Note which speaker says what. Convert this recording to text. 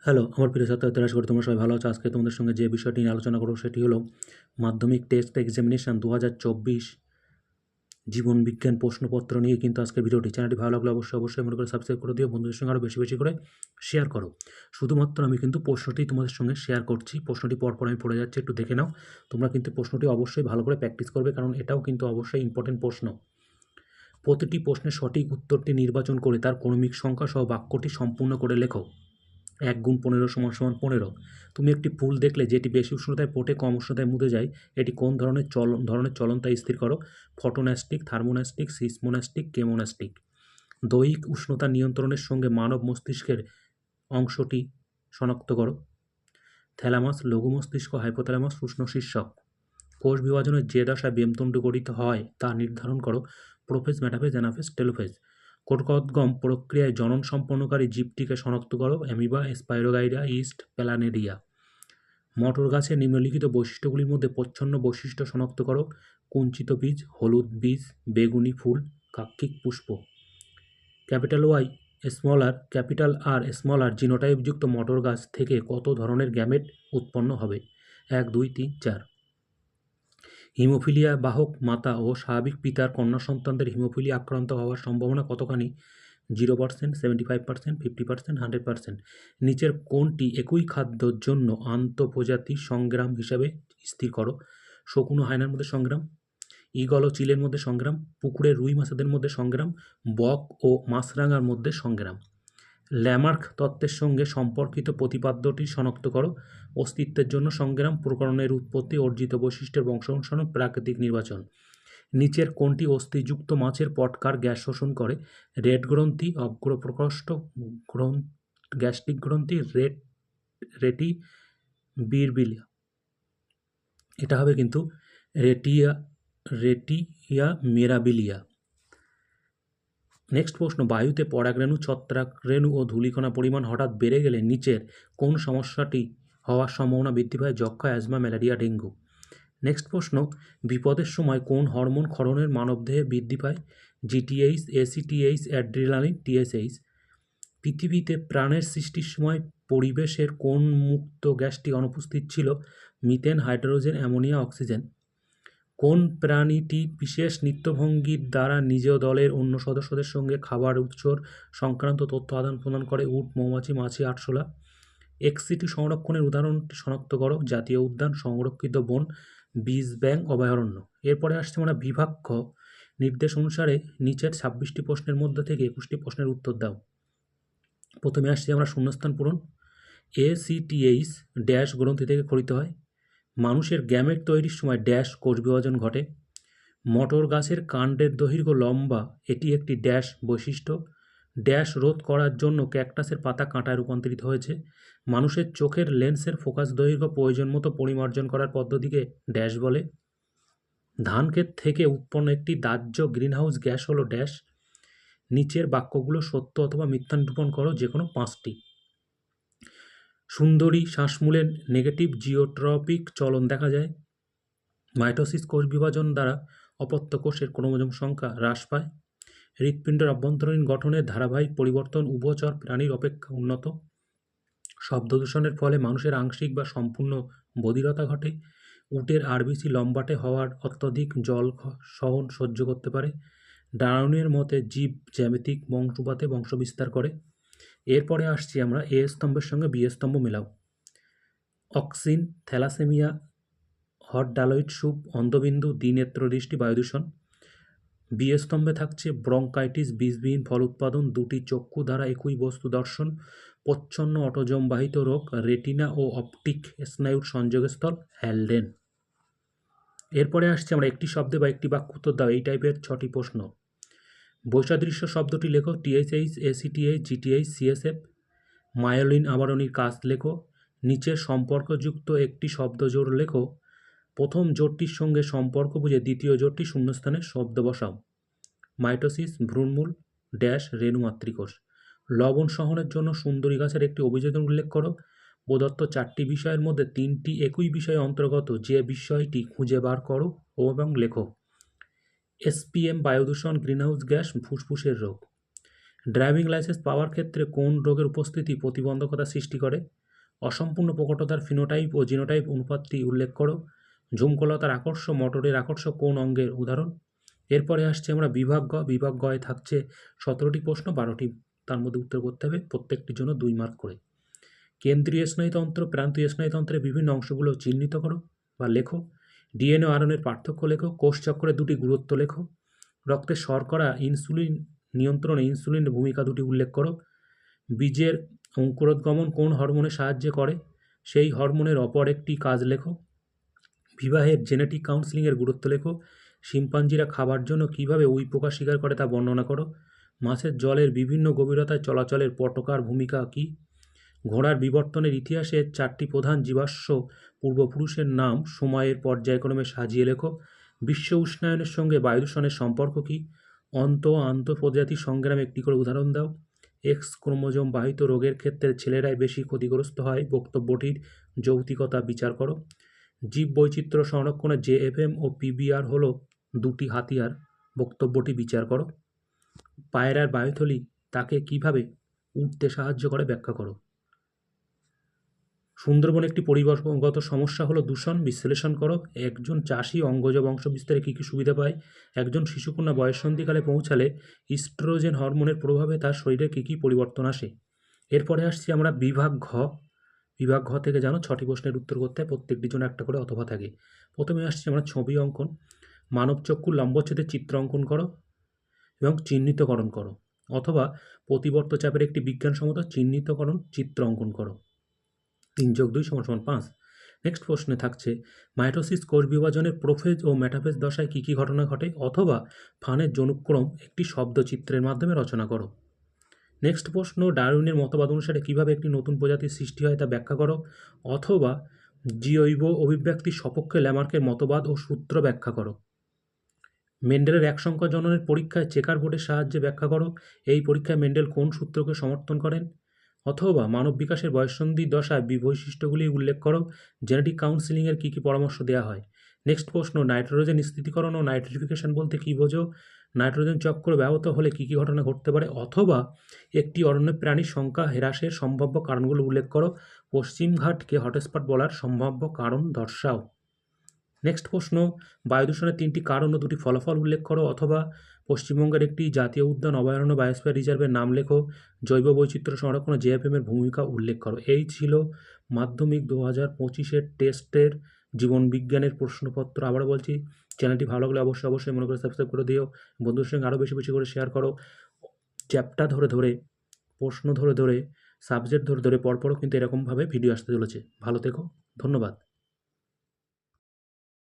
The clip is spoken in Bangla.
Speaker 1: হ্যালো, আমার প্রিয় ছাত্রছাত্রীরা, আশা করি তোমরা সবাই ভালো আছো। আজকে তোমাদের সঙ্গে যে বিষয়টি নিয়ে আলোচনা করব সেটি হলো মাধ্যমিক টেস্ট এক্সামিনেশন 2024 জীবন বিজ্ঞান প্রশ্নপত্র নিয়ে কিন্তু আজকের ভিডিওটি। চ্যানেলটি ভালো লাগলে অবশ্যই মনে করে সাবস্ক্রাইব করে দিও, বন্ধুদের সঙ্গে আরও বেশি করে শেয়ার করো। শুধুমাত্র আমি কিন্তু প্রশ্নটি তোমাদের সঙ্গে শেয়ার করছি, প্রশ্নটি পরপর আমি পড়ে যাচ্ছি, একটু দেখে নাও। তোমরা কিন্তু প্রশ্নটি অবশ্যই ভালো করে প্র্যাকটিস করবে, কারণ এটাও কিন্তু অবশ্যই ইম্পর্টেন্ট প্রশ্ন। প্রতিটি প্রশ্নের সঠিক উত্তরটি নির্বাচন করে তার ক্রমিক সংখ্যা সহ বাক্যটি সম্পূর্ণ করে লেখো। 1 গুণ 15 সমান সমান 15। তুমি একটি ফুল দেখলে যেটি বেশি উষ্ণতায় ফোটে কম উষ্ণতায় মুদে যায়, এটি কোন ধরনের চলন তা স্থির করো। Photonastic, thermonastic, seismonastic, chemonastic. দৈহিক উষ্ণতা নিয়ন্ত্রণের সঙ্গে মানব মস্তিষ্কের অংশটি শনাক্ত করো। থ্যালামাস, লঘু মস্তিষ্ক, হাইপোথ্যালামাস, উষ্ণ শীর্ষক। কোষ বিভাজনের যে দশায় বেমতন্তু গঠিত হয় তা নির্ধারণ করো। Prophase, metaphase, anaphase, telophase. কোষোদ্গম প্রক্রিয়ায় জনন সম্পন্নকারী জীবটিকে শনাক্ত করো। Amoeba, spirogyra, yeast, planaria. মটর গাছের নিম্নলিখিত বৈশিষ্ট্যগুলির মধ্যে প্রচ্ছন্ন বৈশিষ্ট্য শনাক্ত করো। কুঞ্চিত বীজ, হলুদ বীজ, বেগুনি ফুল, কাক্ষিক পুষ্প। ক্যাপিটাল ওয়াই স্মল আর, ক্যাপিটাল আর স্মল আর জিনোটাইপযুক্ত মটর গাছ থেকে কত ধরনের গ্যামেট উৎপন্ন হবে? 1, 2, 3, 4। হিমোফিলিয়া বাহক মাতা ও স্বাভাবিক পিতার কন্যা সন্তানদের হিমোফিলিয়া আক্রান্ত হওয়ার সম্ভাবনা কতখানি? 0%, 75%, 50%, 100%। নিচের কোনটি একই খাদ্যর জন্য আন্তঃপ্রজাতি সংগ্রাম হিসাবে স্থির করো? শকুন ও হায়নার মধ্যে সংগ্রাম, ঈগল ও চিলের মধ্যে সংগ্রাম, পুকুরের রুই মাছেদের মধ্যে সংগ্রাম, বক ও মাছরাঙার মধ্যে সংগ্রাম। ল্যামার্ক তত্ত্বের সঙ্গে সম্পর্কিত প্রতিপাদ্যটি শনাক্ত করো। অস্তিত্বের জন্য সংগ্রাম, প্রকরণের উৎপত্তি, অর্জিত বৈশিষ্ট্যের বংশানুসরণ, প্রাকৃতিক নির্বাচন। নিচের কোনটি অস্থিযুক্ত মাছের পটকার গ্যাস শোষণ করে? রেড গ্রন্থি, অগ্রপ্রকোষ্ঠ গ্যাস্ট্রিক গ্রন্থি, রেটি বিরবিলিয়া। এটা হবে কিন্তু রেটিয়া মেরাবিলিয়া। নেক্সট প্রশ্ন, বায়ুতে পরাগরেণু, ছত্রাকরেণু ও ধূলিকণা পরিমাণ হঠাৎ বেড়ে গেলে নিচের কোন সমস্যাটি হওয়ার সম্ভাবনা বৃদ্ধি পায়? যক্ষা, অ্যাজমা, ম্যালেরিয়া, ডেঙ্গু। নেক্সট প্রশ্ন, বিপদের সময় কোন হরমোন ক্ষরণের মানবদেহে বৃদ্ধি পায়? GTH, ACTH, adrenaline, TSH. পৃথিবীতে প্রাণের সৃষ্টির সময় পরিবেশের কোন মুক্ত গ্যাসটি অনুপস্থিত ছিল? Methane, hydrogen, ammonia, oxygen. কোন প্রাণীটি বিশেষ নৃত্যভঙ্গির দ্বারা নিজ দলের অন্য সদস্যদের সঙ্গে খাবার উৎসর সংক্রান্ত তথ্য আদান প্রদান করে? উট, মৌমাছি, মাছি, আরশোলা। এক্সিটি সংরক্ষণের উদাহরণটি শনাক্ত করো। জাতীয় উদ্যান, সংরক্ষিত বন, বীজ ব্যাংক, অভয়ারণ্য। এরপরে আসছে আমরা বিভাগ খ। নির্দেশ অনুসারে নিচের 26টি প্রশ্নের মধ্যে থেকে 21টি প্রশ্নের উত্তর দাও। প্রথমে আসছি আমরা শূন্যস্থান পূরণ। এসিটিএইচ ড্যাশ গ্রন্থি থেকে খরিত হয়। মানুষের গ্যামেট তৈরির সময় ড্যাশ কোষ বিভাজন ঘটে। মটর গাছের কাণ্ডের দৈর্ঘ্য লম্বা, এটি একটি ড্যাশ বৈশিষ্ট্য। ড্যাশ রোধ করার জন্য ক্যাকটাসের পাতা কাঁটায় রূপান্তরিত হয়েছে। মানুষের চোখের লেন্সের ফোকাস দৈর্ঘ্য প্রয়োজন মতো পরিমার্জন করার পদ্ধতিকে ড্যাশ বলে। ধানক্ষেত থেকে উৎপন্ন একটি দাহ্য গ্রিনহাউস গ্যাস হলো ড্যাশ। নিচের বাক্যগুলো সত্য অথবা মিথ্যা নিরূপণ করো, যে কোনো 5টি। সুন্দরী শ্বাসমূলের নেগেটিভ জিওট্রপিক চলন দেখা যায়। মাইটোসিস কোষ বিভাজন দ্বারা অপত্য কোষের ক্রোমোজোম সংখ্যা হ্রাস পায়। হৃৎপিণ্ডের অভ্যন্তরীণ গঠনের ধারাবাহিক পরিবর্তন উভচর প্রাণীর অপেক্ষা উন্নত। শব্দ দূষণের ফলে মানুষের আংশিক বা সম্পূর্ণ বধিরতা ঘটে। উটের আরবিসি লম্বাটে হওয়ার অত্যধিক জল সহন সহ্য করতে পারে। ডারউইনের মতে জীব জ্যামিতিক বংশপাতে বংশবিস্তার করে। এরপরে আসছি আমরা এ স্তম্ভের সঙ্গে বি স্তম্ভ মেলাও। অক্সিন, থ্যালাসেমিয়া, হট ডালয়েড স্যুপ, অন্ধবিন্দু, দ্বিনেত্র দৃষ্টি, বায়ুদূষণ। বি স্তম্ভে থাকছে ব্রঙ্কাইটিস, বিষবিহীন ফল উৎপাদন, দুটি চক্ষু দ্বারা একই বস্তু দর্শন, প্রচ্ছন্ন অটোজম বাহিত রোগ, রেটিনা ও অপটিক স্নায়ুর সংযোগস্থল, হ্যালডেন। এরপরে আসছে আমরা একটি শব্দে বা একটি বাক্য উত্তর দাও, এই টাইপের 6টি প্রশ্ন। বৈসাদৃশ্য শব্দটি লেখো। TSH, ACTH, GTH, CSF. Myelin আবরণীর কাজ লেখো। নিচের সম্পর্কযুক্ত একটি শব্দ জোড় লেখো। প্রথম জোটটির সঙ্গে সম্পর্ক বুঝে দ্বিতীয় জোটটি শূন্যস্থানে শব্দ বসাও। মাইটোসিস, ভ্রূণমূল, ড্যাশ, রেণু মাতৃকোষ। লবণ সহনের জন্য সুন্দরী গাছের একটি অভিযোজন উল্লেখ করো। প্রদত্ত 4টি বিষয়ের মধ্যে 3টি একই বিষয়ে অন্তর্গত, যে বিষয়টি খুঁজে বার করো এবং লেখো। এসপিএম বায়ুদূষণ, গ্রিনহাউস গ্যাস, ফুসফুসের রোগ। ড্রাইভিং লাইসেন্স পাওয়ার ক্ষেত্রে কোন রোগের উপস্থিতি প্রতিবন্ধকতা সৃষ্টি করে? অসম্পূর্ণ প্রকটতার ফিনোটাইপ ও জিনোটাইপ অনুপাতটি উল্লেখ করো। ঝুমকলতার আকর্ষ মোটরের আকর্ষ কোন অঙ্গের উদাহরণ? এরপরে আসছে আমরা বিভাগ গ। বিভাগ গয়ে থাকছে 17টি প্রশ্ন, 12টি তার মধ্যে উত্তর করতে হবে, প্রত্যেকটির জন্য 2 মার্ক করে। কেন্দ্রীয় স্নায়ুতন্ত্র প্রান্তীয় স্নায়ুতন্ত্রের বিভিন্ন অংশগুলো চিহ্নিত করো বা লেখো। ডিএনএ ও আরএনএর পার্থক্য লেখো। কোষচক্রের 2টি গুরুত্ব লেখো। রক্তে শর্করা ইনসুলিন নিয়ন্ত্রণে ইনসুলিনের ভূমিকা 2টি উল্লেখ করো। বীজের অঙ্কুরোদ্গমন কোন হরমোনের সাহায্যে করে? সেই হরমোনের অপর একটি কাজ লেখো। বিবাহের জেনেটিক কাউন্সেলিংয়ের গুরুত্ব লেখো। শিম্পাঞ্জিরা খাবার জন্য কীভাবে উইপোকা শিকার করে তা বর্ণনা করো। মাছের জলের বিভিন্ন গভীরতায় চলাচলের পটকার ভূমিকা কী? ঘোড়ার বিবর্তনের ইতিহাসের 4টি প্রধান জীবাশ্ম পূর্বপুরুষের নাম সময়ের পর্যায়ক্রমে সাজিয়ে লেখো। বিশ্ব উষ্ণায়নের সঙ্গে বায়ুদূষণের সম্পর্ক কী? আন্তঃপ্রজাতি সংগ্রামে একটি করে উদাহরণ দাও। এক্স ক্রোমোজোম বাহিত রোগের ক্ষেত্রে ছেলেরাই বেশি ক্ষতিগ্রস্ত হয়, বক্তব্যটির যৌক্তিকতা বিচার করো। জীববৈচিত্র্য সংরক্ষণে জেএফএম ও পিবিআর হলো 2টি হাতিয়ার, বক্তব্যটি বিচার করো। পায়রার বায়ুথলি তাকে কিভাবে উঠতে সাহায্য করে ব্যাখ্যা করো। সুন্দরবনে একটি পরিবেশগত সমস্যা হলো দূষণ, বিশ্লেষণ করো। একজন চাষি অঙ্গজ বংশবিস্তারে কী কী সুবিধা পায়? একজন শিশুকন্যা বয়ঃসন্ধিকালে পৌঁছালে ইস্ট্রোজেন হরমোনের প্রভাবে তার শরীরে কী কী পরিবর্তন আসে? এরপরে আসছি আমরা বিভাগ ঘ। বিভাগ ঘ থেকে জানো 6টি প্রশ্নের উত্তর করতে হয়, প্রত্যেকটির জন্য একটা করে অথবা থাকে। প্রথমে আসছি আমরা ছবি অঙ্কন। মানব চক্ষুর লম্বচ্ছেদের চিত্র অঙ্কন করো এবং চিহ্নিতকরণ করো, অথবা প্রতিবর্ত চাপের একটি বিজ্ঞানসম্মত চিহ্নিতকরণ চিত্র অঙ্কন করো। 3+2 = 5। নেক্সট প্রশ্নে থাকছে মাইটোসিস কোষ বিভাজনের প্রোফেজ ও মেটাফেজ দশায় কী কী ঘটনা ঘটে, অথবা ফানের জনুক্রম একটি শব্দচিত্রের মাধ্যমে রচনা করো। নেক্সট প্রশ্ন ডারউইনের মতবাদ অনুসারে কীভাবে একটি নতুন প্রজাতির সৃষ্টি হয় তা ব্যাখ্যা করো, অথবা জৈব অভিব্যক্তির সপক্ষে ল্যামার্কের মতবাদ ও সূত্র ব্যাখ্যা করো। মেন্ডেলের এক সংখ্যা জননের পরীক্ষায় চেকার বোর্ডের সাহায্যে ব্যাখ্যা করো। এই পরীক্ষায় মেন্ডেল কোন সূত্রকে সমর্থন করেন? অথবা মানব বিকাশের বয়ঃসন্ধি দশায় বৈশিষ্ট্যগুলি উল্লেখ করো। জেনেটিক কাউন্সেলিংয়ের কী কী পরামর্শ দেওয়া হয়? নেক্সট প্রশ্ন নাইট্রোজেন স্থিতিকরণ ও নাইট্রিফিকেশন বলতে কী বোঝো? নাইট্রোজেন চক্র ব্যাহত হলে কী কী ঘটনা ঘটতে পারে? অথবা একটি অরণ্যে প্রাণীর সংখ্যা হ্রাসের সম্ভাব্য কারণগুলো উল্লেখ করো। পশ্চিমঘাটকে হটস্পট বলার সম্ভাব্য কারণ দর্শাও। নেক্সট প্রশ্ন বায়ুদূষণের 3টি কারণ ও 2টি ফলাফল উল্লেখ করো, অথবা পশ্চিমবঙ্গের একটি জাতীয় উদ্যান অভয়ারণ্য বায়োস্ফিয়ার রিজার্ভের নাম লেখো। জৈব বৈচিত্র্য সংরক্ষণে জেএফএমের ভূমিকা উল্লেখ করো। এই ছিল মাধ্যমিক 2025-এর টেস্টের জীবনবিজ্ঞানের প্রশ্নপত্র। আবার বলছি, চ্যানেলটি ভালো লাগলে অবশ্যই মনে করে সাবস্ক্রাইব করে দিও। বন্ধুদের সঙ্গে আরও বেশি বেশি করে শেয়ার করো। চ্যাপ্টার ধরে ধরে, প্রশ্ন ধরে ধরে, সাবজেক্ট ধরে ধরে পরপরও কিন্তু এরকমভাবে ভিডিও আসতে চলেছে। ভালো থেকো, ধন্যবাদ।